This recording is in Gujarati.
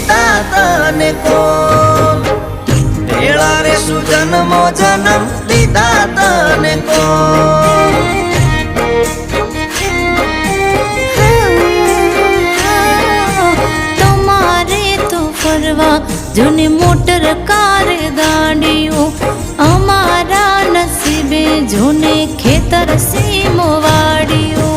લીધા તને કોલ ભેળા રે શું જન્મો જન્મ લીધા તને કોલ તમારે તો ફરવા જૂની મોટર કાર ગાડીઓ અમારા નસીબે જૂને ખેતર સીમો વાડીઓ